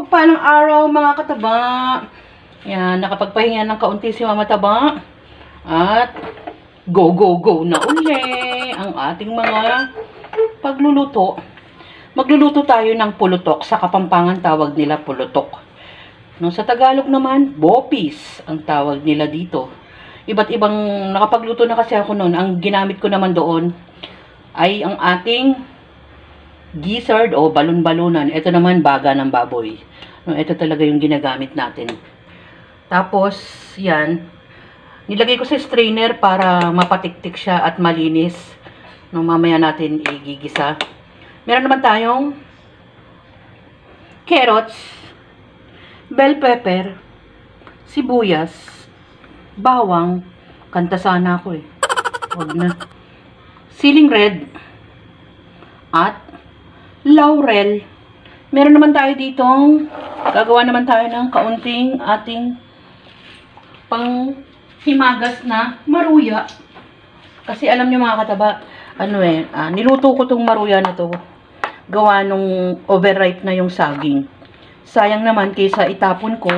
Mapagpalang araw mga kataba. Yan, nakapagpahinga ng kaunti si Mama Taba. At go na uli ang ating mga pagluluto. Magluluto tayo ng pulutok. Sa Kapampangan tawag nila pulutok. No, sa Tagalog naman, bopis ang tawag nila dito. Iba't ibang nakapagluto na kasi ako noon. Ang ginamit ko naman doon ay ang ating gizzard o balon-balunan. Ito naman baga ng baboy. No, ito talaga yung ginagamit natin. Tapos, yan. Nilagay ko sa strainer para mapatiktik siya at malinis. No, mamaya natin igigisa. Meron naman tayong carrots, bell pepper, sibuyas, bawang. Kanta sana ako eh. Huwag na. Siling red. At laurel. Meron naman tayo ditong gagawa naman tayo ng kaunting ating pang himagas na maruya. Kasi alam nyo mga kataba, niluto ko tong maruya na to. Gawa nung overripe na yung saging. Sayang naman kaysa itapon ko,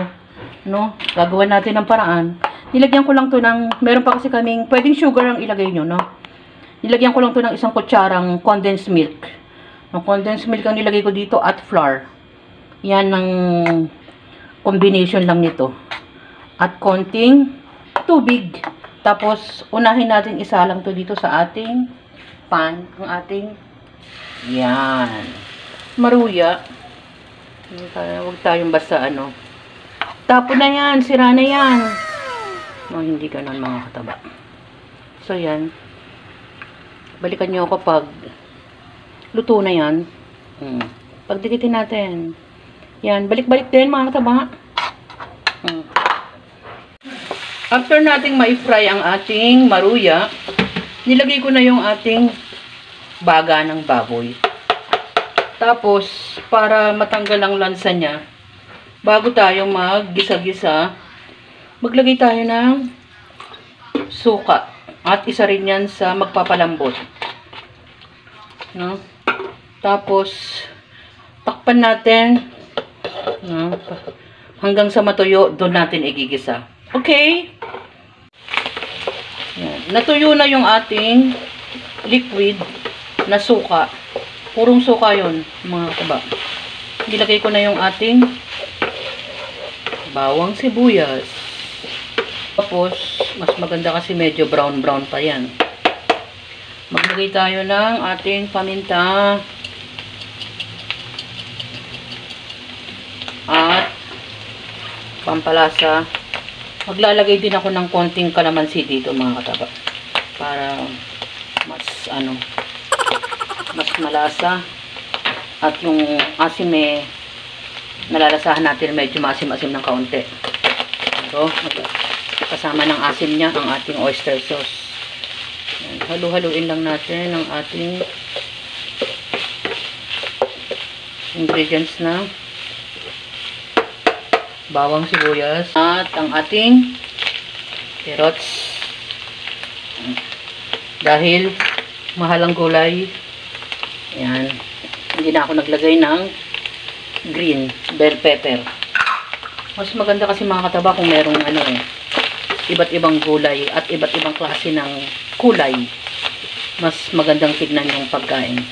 no? Gagawa natin ng paraan. Nilagyan ko lang to ng, meron pa kasi kaming, pwedeng sugar ang ilagay nyo, no? Nilagyan ko lang to ng isang kutsarang condensed milk. Ang condensed milk ang nilagay ko dito at flour. Yan ang combination lang nito. At konting tubig. Tapos, unahin natin isa lang to dito sa ating pan. Ang ating, yan. Maruya. Huwag tayong basta Tapo na yan. Sira na yan. No, hindi ganun mga kataba. So, yan. Balikan nyo ako pag luto na yan. Pagdikitin natin. Yan. Balik-balik din mga kataba. After nating ma-fry ang ating maruya, nilagay ko na yung ating baga ng baboy. Tapos, para matanggal ang lansa niya, bago tayo mag-gisa-gisa, maglagay tayo ng suka. At isa rin yan sa magpapalambot. No? Tapos, takpan natin hanggang sa matuyo, doon natin igigisa. Okay? Yan. Natuyo na yung ating liquid na suka. Purong suka yun, mga kaba. Nilagay ko na yung ating bawang sibuyas. Tapos, mas maganda kasi medyo brown-brown pa yan. Maglagay tayo ng ating paminta. At pampalasa. Maglalagay din ako ng konting kalamansi dito mga kataba. Para mas mas malasa. At yung asim nalalasahan natin medyo maasim-asim ng kaunti. So, kasama ng asim niya ang ating oyster sauce. Halu-haluin lang natin ang ating ingredients na bawang sibuyas at ang ating carrots. Dahil mahal ang gulay, yan, hindi na ako naglagay ng green bell pepper. Mas maganda kasi mga kataba kung merong iba't ibang gulay at iba't ibang klase ng kulay. Mas magandang tignan yung pagkain.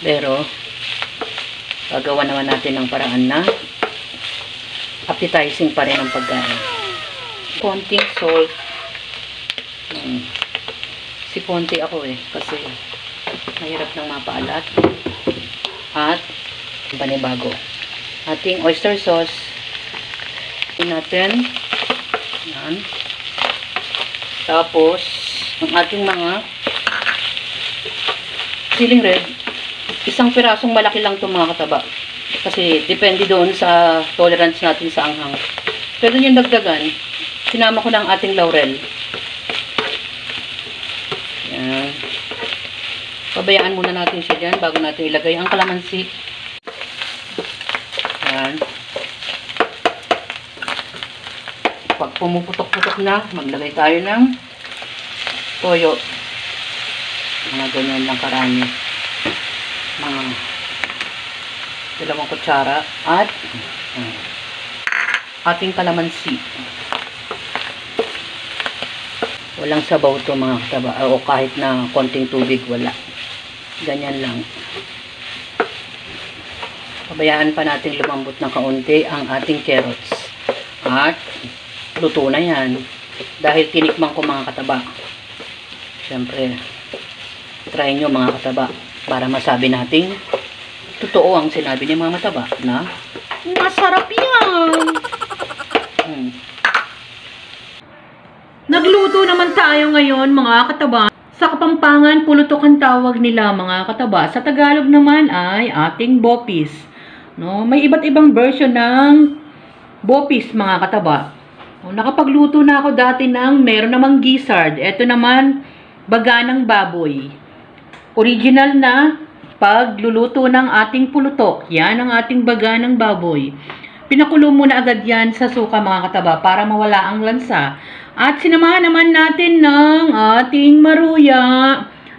Pero gagawa naman natin ng paraan na appetizing pa rin ang pagkain. Konting salt. Siponti ako kasi mahirap nang mapaalat. At panibago. Ating oyster sauce. Natin. Yan. Tapos, ang ating mga siling red. Isang pirasong malaki lang itong mga kataba. Kasi, depende doon sa tolerance natin sa anghang. Pero yung dagdagan, sinama ko ng ating laurel. Yan. Pabayaan muna natin siya dyan bago natin ilagay ang kalamansi. Yan. Pag pumuputok-putok na, maglagay tayo ng toyo. Mga ganyan lang karami. Mga 2 kutsara at Ating kalamansi. Walang sabaw to mga kataba. O kahit na konting tubig, wala. Ganyan lang. Pabayaan pa natin lumambot ng kaunti ang ating carrots. At luto na yan. Dahil tinikman ko mga kataba. Siyempre, try nyo mga kataba para masabi natin totoo ang sinabi ni mga mataba na masarap yan. Nagluto naman tayo ngayon mga kataba. Sa Kapampangan, pulutok ang tawag nila mga kataba. Sa Tagalog naman ay ating bopis. No? May iba't ibang version ng bopis mga kataba. Nakapagluto na ako dati ng meron namang gizzard. Ito naman baga ng baboy. Original na pagluluto ng ating pulutok. Yan ang ating baga ng baboy. Pinakulo muna agad yan sa suka mga kataba para mawala ang lansa. At sinamahan naman natin ng ating maruya.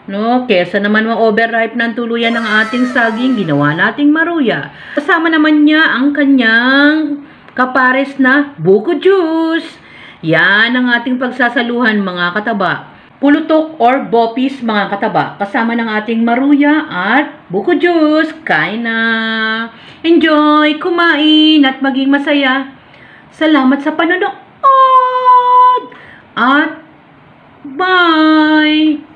No, kesa naman ma-overripe ng tuluyan ng ating saging, ginawa nating maruya. Kasama naman niya ang kanyang kapares na buko juice. Yan ang ating pagsasaluhan mga kataba. Pulutok or bopis mga kataba. Kasama ng ating maruya at buko juice. Kain na! Enjoy! Kumain at maging masaya. Salamat sa panonood! At bye!